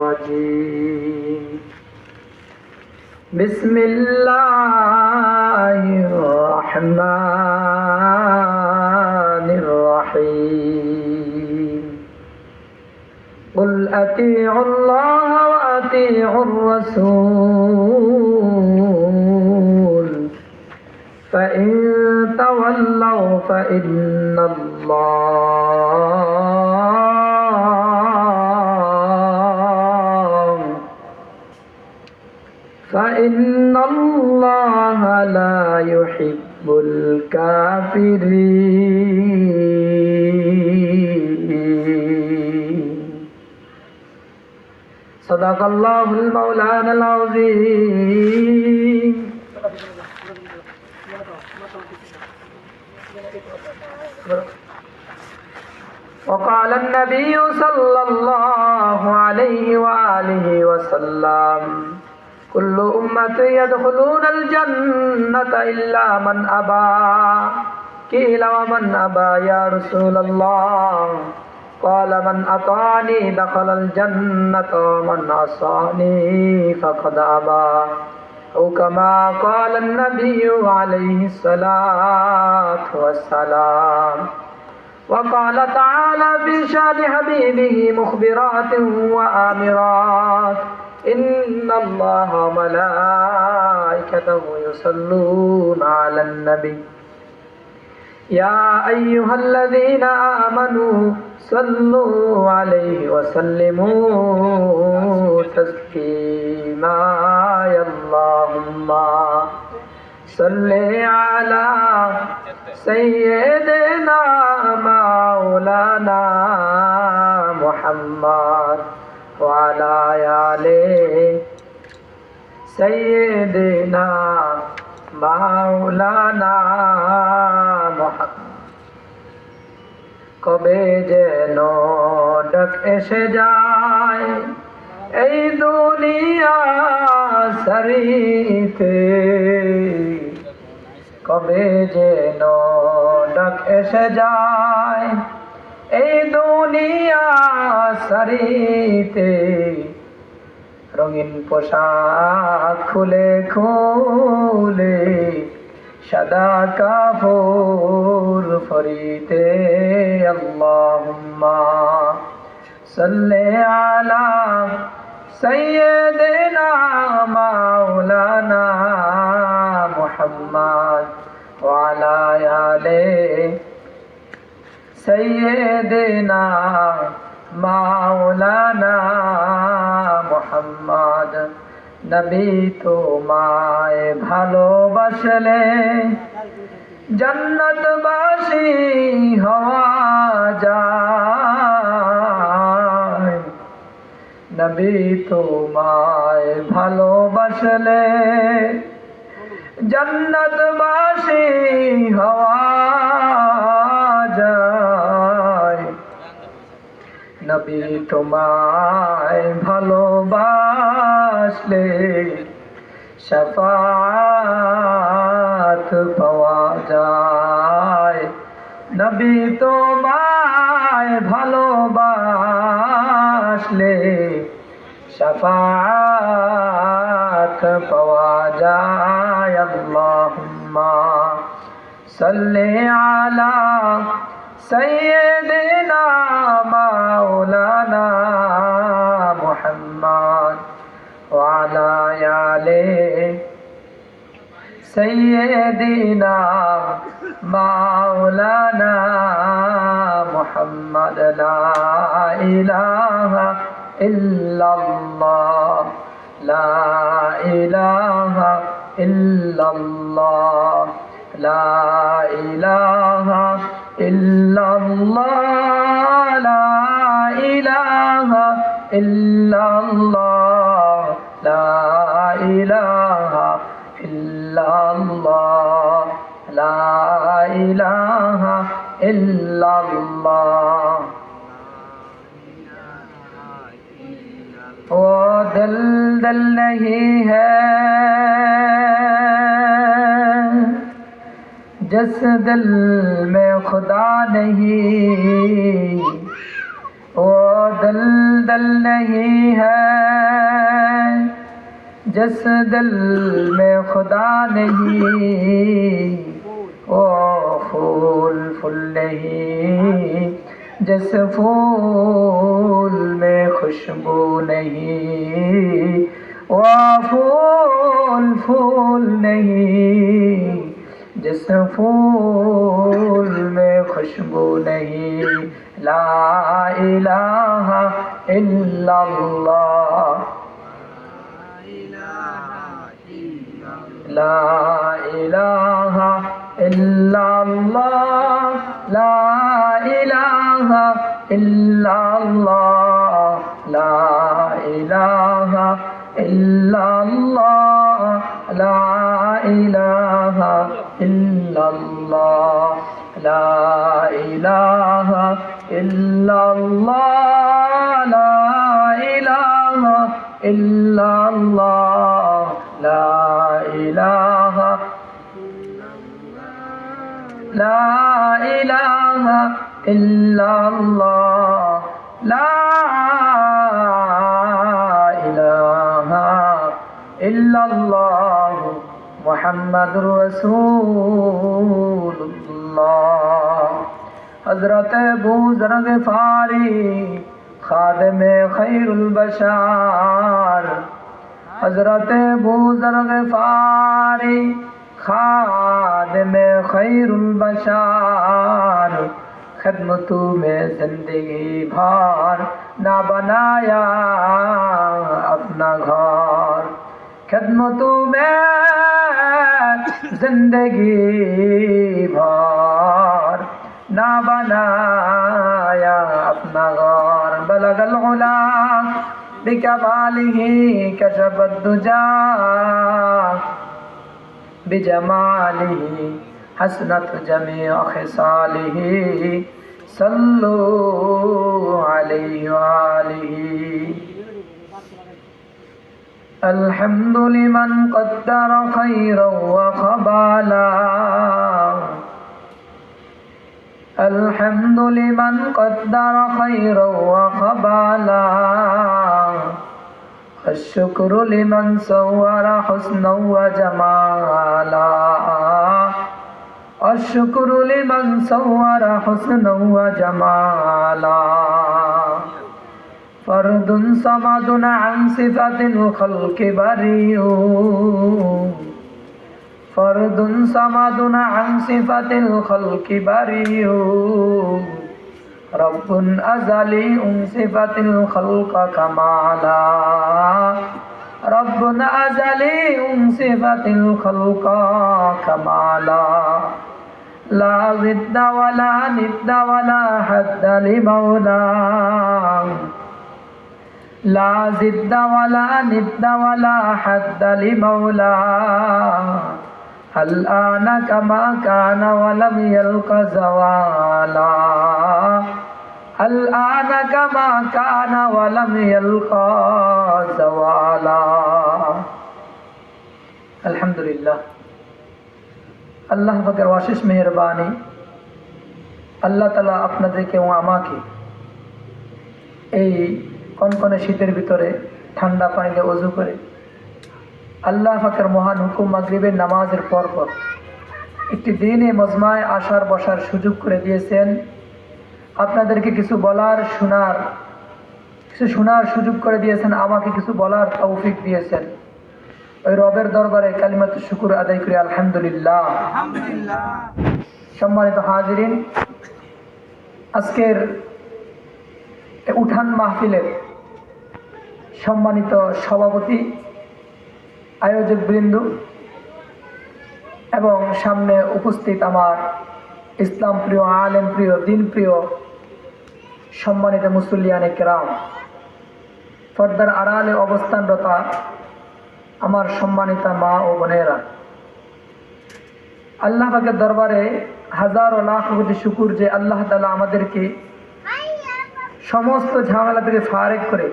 الرجيم بسم الله الرحمن الرحيم قل أطيعوا الله وأطيعوا الرسول فإن تولوا فإن الله لا يحب الكافرين صدق الله المولانا العظيم وقال النبي صلى الله عليه وآله وسلم كل أمتي يدخلون الجنة إلا من أبى قيل ومن أبى يا رسول الله قال من أطاعني دخل الجنة ومن عصاني فقد أبى أو كما قال النبي عليه الصلاة والسلام وقال تعالى في شان حبيبه مخبرات وآمرات إن الله وملائكته يصلون على النبي يا أيها الذين آمنوا صلوا عليه وسلموا تسليما يا اللهم صل على سيدنا مولانا محمد وعلى آله سيدنا مولانا محمد কবে যেন ডাক এসে যায় এই দুনিয়া সারিতে কবে যেন ডাক এসে যায় এই দুনিয়া সারিতে রঙিন পোশাক খুলে খুলে সাদা কাপড় পরিতে আল্লাহুম্মা সাল্লি আলা সাইয়্যিদিনা মাওলানা মুহাম্মদ ওয়া আলা আলিহি সাইয়্যিদিনা মাওলানা মুহাম্মদ নবী তোমায় ভালোবাসলে জান্নাতবাসী হওয়া যায় নবী তোমায় ভালোবাসলে জান্নাতবাসী হওয়া যায় নবী তোমায় ভালোবাসলে শাফাআত পাওয়া যায় নবী তোমায় ভালোবাসলে শাফাআত পাওয়া যায় আল্লাহুম্মা সাল্লি আলা سيدنا مولانا محمد وعلى آله سيدنا مولانا محمد لا إله إلا الله لا إله إلا الله لا إله إلا الله لا إله إلا الله لا إله إلا الله لا إله إلا الله वो दिल दिल नहीं है जिस दिल में खुदा नहीं वो दलदल नहीं है जिस दिल में खुदा नहीं, वो फूल फूल नहीं जिस फूल में खुशबू नहीं, वो फूल फूल नहीं जिस फूल में खुशबू नहीं। ला इलाहा इल्लल्लाह, ला इलाहा इल्लल्लाह, ला इलाहा इल्लल्लाह, ला इलाहा इल्लल्लाह, ला इलाहा इल्लल्लाह, ला इलाहा इल्लल्लाह, ला इलाहा इल्लल्लाह, ला इलाहा, ला इलाहा इल्लल्लाह, ला इलाहा इल्लल्लाह मुहम्मदुर रसूलुल्लाह। हज़रत अबू ज़र ग़िफ़ारी खादिमे खैरुल बशर, हज़रत अबू ज़र ग़िफ़ारी खादिमे खैरुल बशर, खिदमतू में जिंदगी भर ना बनाया अपना घर, खिदमतू में जिंदगी भर ना बनाया अपना घर। बलगल उला बिकमालिही कशफद दुजा बिजमालिही हसनत जमीअ खिसालिही, सल्लु अलैहि वालिही। अल्हम्दु लिमन क़द्दर खैरन व ख़बाला, अल्हम्दु लिमन क़द्दर खैरन व ख़बाला, अश्शुक्रु लिमन सव्वरा हुस्नन व जमाला, अश्शुक्रु लिमन सव्वरा हुस्नन व जमाला। फर्दुन समदुन अन सिफ़तिल खल्क़ि बरीउन, फर्दुन समदुन अन सिफ़तिल खल्क़ि बरीउन, रब्बुन अज़ली उन सिफ़तिल खल्क़ कमाला, रब्बुन अज़ली उन सिफ़तिल खल्क़ कमाला। ला ज़िद्द वला निद्द वला हद्द लिमौला, ला ज़िद्द वला निद्द वला हद्द लिमौला, अल आना कमा कान वलम यल्क़ ज़वाला, अल आना कमा कान वलम यल्क़ ज़वाला। अल्हम्दुलिल्लाह, আল্লাহ পাকের অশেষ মেহেরবানি। আল্লাহ তাআলা আপনাদেরকে এবং আমাকে এই কনকনে শীতের ভিতরে ঠান্ডা পানিতে ওযু করে আল্লাহ পাকের মহান হুকুম মাগরিবের নামাজের পর একটি দিনে মজমায় আসার বসার সুযোগ করে দিয়েছেন। আপনাদেরকে কিছু বলার শোনার সুযোগ করে দিয়েছেন, আমাকে কিছু বলার তৌফিক দিয়েছেন। ওই রবের দরবারে কালিমাতুশ শুকর আদায় করি আলহামদুলিল্লাহ। সম্মানিত হাজিরিন, আজকের উঠান মাহফিলের সম্মানিত সভাপতি, আয়োজক বৃন্দ এবং সামনে উপস্থিত আমার ইসলাম প্রিয়, আলেম প্রিয়, দিন প্রিয় সম্মানিত মুসল্লিয়ানে কেরাম, পর্দার আড়ালে অবস্থানরত আমার সম্মানিতা মা ও বোনেরা, আল্লাহ পাকের দরবারে হাজারো লাখ কোটি শুকর যে আল্লাহ তাআলা আমাদেরকে সমস্ত ঝামেলা থেকে ফারেক করে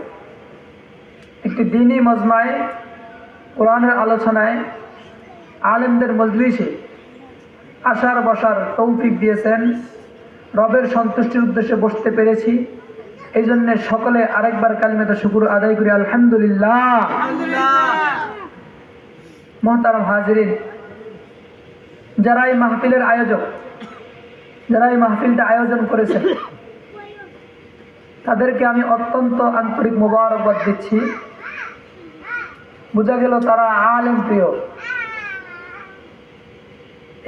একটি দ্বীনি মজমায়, কোরআনের আলোচনায়, আলেমদের মজলিসে আসার বসার তৌফিক দিয়েছেন। রবের সন্তুষ্টির উদ্দেশ্যে বসতে পেরেছি, এই জন্য সকলে আরেকবার কালিমাতে শুকর আদায় করি আলহামদুলিল্লাহ। মুহতারাম হাজিরিন, যারা এই মাহফিলের আয়োজক, যারা এই মাহফিলটা আয়োজন করেছেন, তাদেরকে আমি অত্যন্ত আন্তরিক মোবারকবাদ দিচ্ছি। বোঝা গেল তারা আলেম প্রিয়।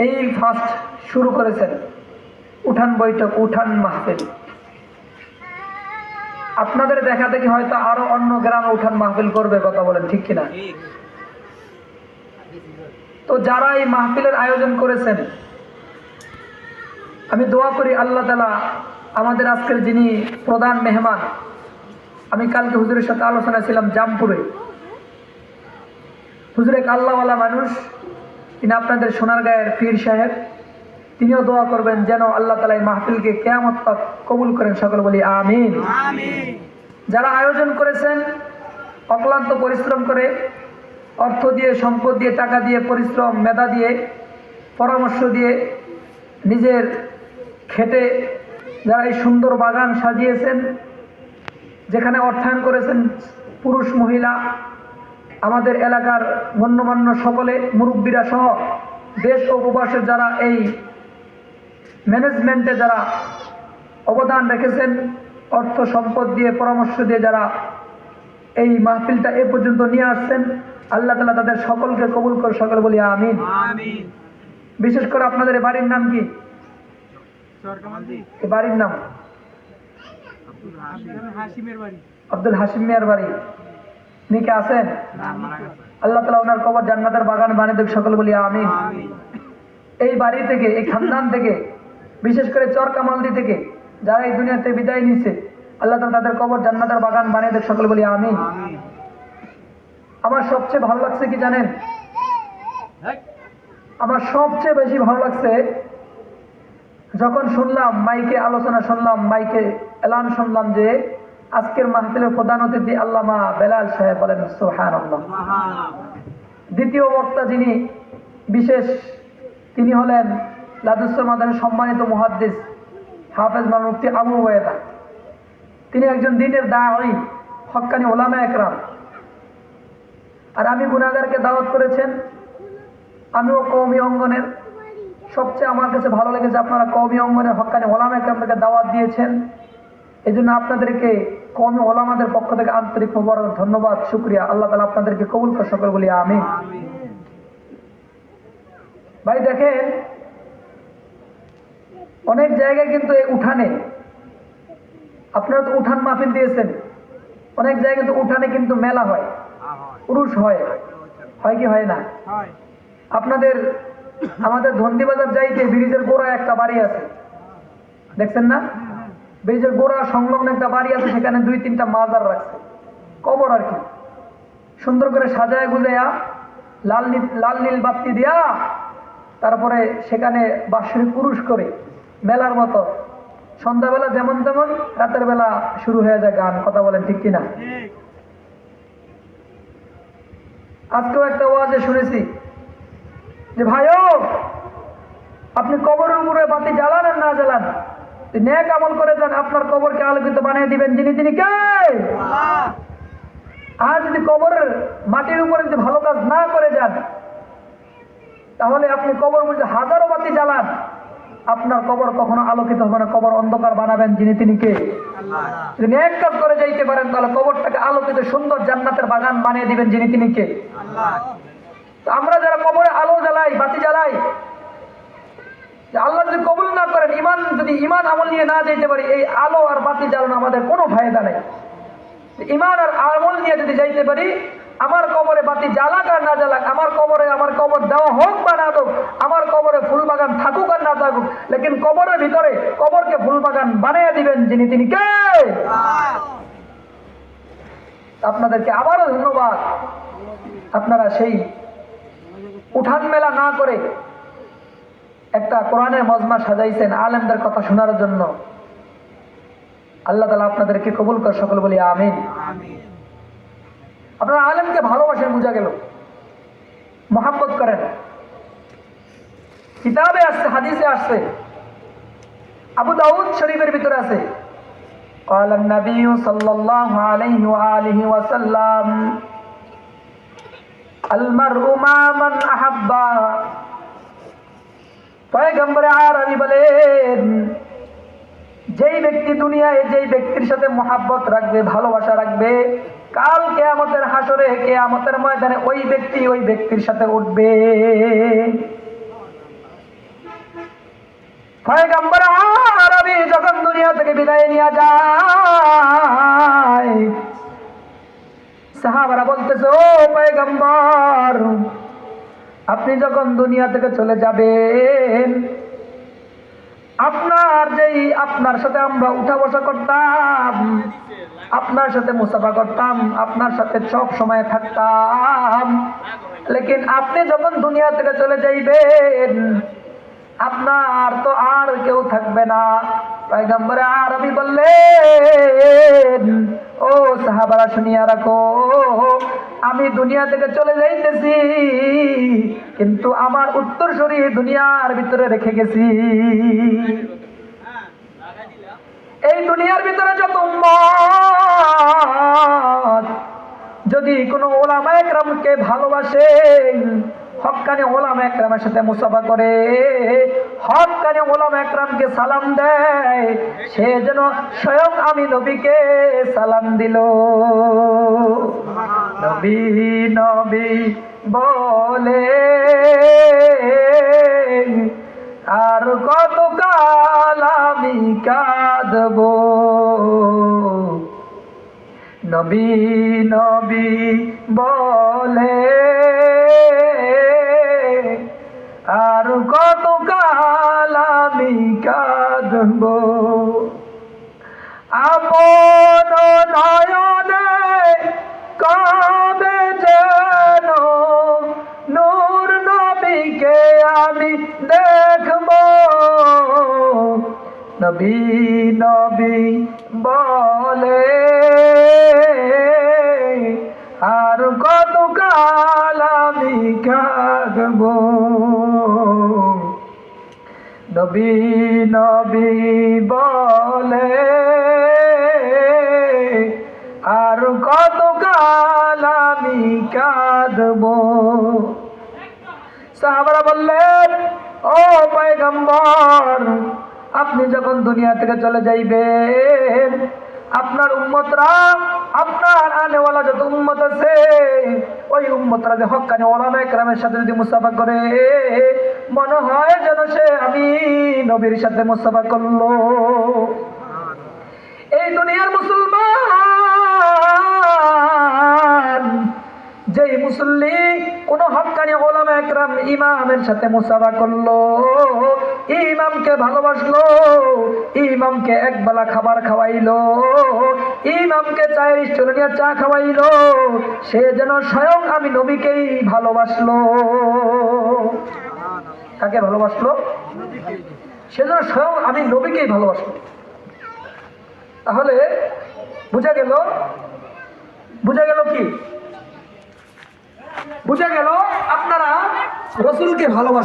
এই ফার্স্ট শুরু করেছেন উঠান বৈঠক, উঠান মাহফিল। আপনাদের দেখা দেখি হয়তো আরো অন্য গ্রামে উঠান মাহফিল করবে, কথা বলেন ঠিক কিনা? তো যারা এই মাহফিলের আয়োজন করেছেন, আমি দোয়া করি আল্লাহ তাআলা আমাদের আজকের যিনি প্রধান মেহমান, আমি কালকে হুজুরের সাথে আলোচনা ছিলাম জামপুরে। হুজুর এক আল্লাহওয়ালা মানুষ, তিনি আপনাদের সোনারগাঁয়ের পীর সাহেব। তিনিও দোয়া করবেন যেন আল্লাহ তাআলা এই মাহফিলকে কিয়ামত তক কবুল করেন। সকল বলি আমিন। যারা আয়োজন করেছেন অক্লান্ত পরিশ্রম করে, অর্থ দিয়ে, সম্পদ দিয়ে, টাকা দিয়ে, পরিশ্রম, মেধা দিয়ে, পরামর্শ দিয়ে, নিজের খেটে যারা এই সুন্দর বাগান সাজিয়েছেন, যেখানে অর্থায়ন করেছেন পুরুষ মহিলা, আমাদের এলাকার গণ্যমান্য সকলে, মুরব্বীরা সহ দেশ ও প্রবাসের যারা এই ম্যানেজমেন্টে যারা অবদান রেখেছেন, অর্থ সম্পদ দিয়ে, পরামর্শ দিয়ে যারা এই মাহফিলটা এ পর্যন্ত নিয়ে আসছেন, আল্লাহ তাআলা তাদের সকলকে কবুল করে। সকল বলি আমিন। বিশেষ করে আপনাদের এই বাড়ির নাম কি? এই বাড়ির নাম আব্দুল হাশিম মিয়ার বাড়ি। নিকে আছেন? আল্লাহ তাআলা ওনার কবর জান্নাতের বাগান বানিয়ে দেখ। সকল বলি আমিন। এই বাড়ি থেকে, এই খানদান থেকে, বিশেষ করে চরকামালদি থেকে যারা এই দুনিয়াতে বিদায় নিচ্ছে, আল্লাহ তাআলা তাদের কবর জান্নাতের বাগান বানিয়ে দেখ। সকল বলি আমিন। আমার সবচেয়ে ভালো লাগছে কি জানেন? আমার সবচেয়ে বেশি ভালো লাগছে যখন শুনলাম, মাইকে আলোচনা শুনলাম, মাইকে এলান শুনলাম যে আজকের মাহফিলের প্রধান অতিথি আল্লামা বেলাল সাহেব। বলেন সুবহানাল্লাহ। দ্বিতীয় বক্তা যিনি বিশেষ, তিনি হলেন লাদুসর মাদানের সম্মানিত মুহাদ্দিস হাফেজ মাওলানা মুফতি আবু ওবায়দা। তিনি একজন দ্বীনের দাঈ, হক্কানি উলামা একরাম। আর আমি গুনাহগারকে দাওয়াত করেছেন, আমিও কওমি অঙ্গনের। সবচেয়ে আমার কাছে ভালো লেগেছে আপনারা কওমি অঙ্গনের হক্কানি উলামা একরামকে দাওয়াত দিয়েছেন। এই জন্য আপনাদেরকে কওমি উলামাদের পক্ষ থেকে আন্তরিক মোবারক, ধন্যবাদ, শুকরিয়া। আল্লাহ তাআলা আপনাদেরকে কবুল করে। সকল বলি আমিন। ভাই দেখেন, অনেক জায়গায় কিন্তু এই উঠানে, আপনারা তো উঠান মাহফিল দিয়েছেন, অনেক জায়গায় কিন্তু উঠানে কিন্তু মেলা হয়, উরুস হয়। হয় কি হয় না? আপনাদের আমাদের ধন্দিবাজার যাইতে ব্রিজের গোড়ায় একটা বাড়ি আছে, দেখছেন না? ব্রিজের গোড়া সংলগ্ন একটা বাড়ি আছে, সেখানে 2-3টা মাজার রাখছে, কবর আর কি। সুন্দর করে সাজায় গুজায়া লাল নীল বাতি দিয়া, তারপরে সেখানে বাৎসরিক পুরুষ করে মেলার মতো সন্ধ্যাবেলা যেমন তেমন, রাতের বেলা শুরু হয়ে যায় গান। কথা বলেন ঠিক কিনা? আজকেও একটা ওয়াজে শুনেছি যে ভাইও, আপনি কবরের উপরে বাতি জ্বালান আর না জ্বালান, নেক আমল করে যান, আপনার কবরকে আলোকিত বানিয়ে দিবেন যিনি, তিনি কে? আর যদি কবরের মাটির উপরে যদি ভালো কাজ না করে যান, তাহলে আপনি কবর মধ্যে হাজারো বাতি জ্বালান, আপনার কবর কখনো আলোকিত হবে না। কবর অন্ধকার বানাবেন যিনি, তিনি কে? যদি নেক কাজ করে যাইতে পারেন, তাহলে কবরটাকে আলোকিত সুন্দর জান্নাতের বাগান বানিয়ে দিবেন যিনি, তিনি কে? আমরা যারা কবরে আলো জ্বালাই, বাতি জ্বালাই, আল্লাহ যদি কবুল না করেন, যদি ইমান আমল নিয়ে না যেতে পারি, এই আলো আর বাতি জ্বালানো আমাদের কোনো ফায়দা নেই। ইমান আর আমল নিয়ে যদি যাইতে পারি, আমার কবরে বাতি জ্বালাক আর না জ্বালাক, আমার কবর দেওয়া হোক বা না হোক, আমার কবরে ফুল বাগান থাকুক আর না থাকুক, লেকিন কবরের ভিতরে কবরকে ফুল বাগান বানিয়ে দিবেন যিনি, তিনি কে? আপনাদেরকে আবারও ধন্যবাদ। আপনারা সেই উঠান মেলা না করে একটা কোরআনের মজমা সাজাইছেন আলেমদের কথা শোনার জন্য। আল্লাহ তাআলা আপনাদেরকে কবুল করে। সকল বলি আমিন। আপনারা আলেমকে ভালোবাসেন, বোঝা গেল, মহাব্বত করেন। কিতাবে আসছে, হাদিসে আসছে, আবু দাউদ শরীফের ভিতরে আছে, قال النبي صلى الله عليه وآله وسلم المرء مع من أحب পয়গম্বরে আরবি বলেন, যেই ব্যক্তি দুনিয়ায় যেই ব্যক্তির সাথে মহাব্বত রাখবে, ভালোবাসা রাখবে, কাল কিয়ামতের হাসরে, কিয়ামতের ময়দানে ওই ব্যক্তির সাথে উঠবে। পয়গম্বর আরবি যখন দুনিয়া থেকে বিদায় নিয়ে যায়, সাহাবারা বলতেছে, ও পয়গম্বর, আপনি যখন দুনিয়া থেকে চলে যাবেন, আপনার সাথে আমরা উঠা বসা করতাম, আপনার সাথে মুসাফা করতাম, আপনার সাথে সব সময় থাকতাম, লেকিন আপনি যখন দুনিয়া থেকে চলে যাইবেন, আপনার তো আর কেউ থাকবে না। পয়গম্বরে আরবি বললেন, ও সাহাবারা শুনিয়া রাখো, আমি দুনিয়া থেকে চলে যাইতেছি, কিন্তু আমার উত্তরসূরি দুনিয়ার ভিতরে রেখে গেছি। এই দুনিয়ার ভিতরে যত উম্মত যদি কোনো ওলামায়ে কেরামকে ভালোবাসে, হক্কানি ওলামায়ে কেরামের সাথে মুসাফা করে, হক্কানি ওলামায়ে কেরামকে সালাম দেয়, সে যেন স্বয়ং আমি নবীকে সালাম দিল। নবী নবী বলে আর কত কাল আমি কাঁদবো, নবী নবী বলে আর কত কাল আমি কাঁদবো। আপন নয়নে কবে যেন নূর নবীকে আমি দেখবো, নবী নবী বলে আর কত কাল আমি কাঁদবো, নবী নবী বলে আর কত কাল আমি কাঁদবো। সাহাবারা বললেন, ও পয়গম্বর, আপনি যখন দুনিয়া থেকে চলে যাইবেন, আপনার উম্মতরা, আপনার আনেওয়ালা যত উম্মত আছে, ওই উম্মতরা যে হক্কানি ওলামায়ে কেরামের সাথে যদি মুসাফা করে, মনে হয় যেন সে আমি নবীর সাথে মুসাফা করলো। এই দুনিয়ার মুসলমান যেই মুসল্লি কোন হক্কানি ওলামায়ে কেরাম ইমামের সাথে মুসাফা করলো, ইমামকে ভালোবাসলো, ইমামকে একবেলা খাবার খাওয়াইলো, ইমামকে চায়ের স্টলে নিয়ে চা খাওয়াইলো, সে যেন স্বয়ং আমি নবীকেই ভালোবাসলো। কাকে ভালোবাসলো? সে যেন স্বয়ং আমি নবীকেই ভালোবাসলো। তাহলে বুঝা গেল কি? বুঝা গেল আপনারা রসুলকে ভালোবাসেন।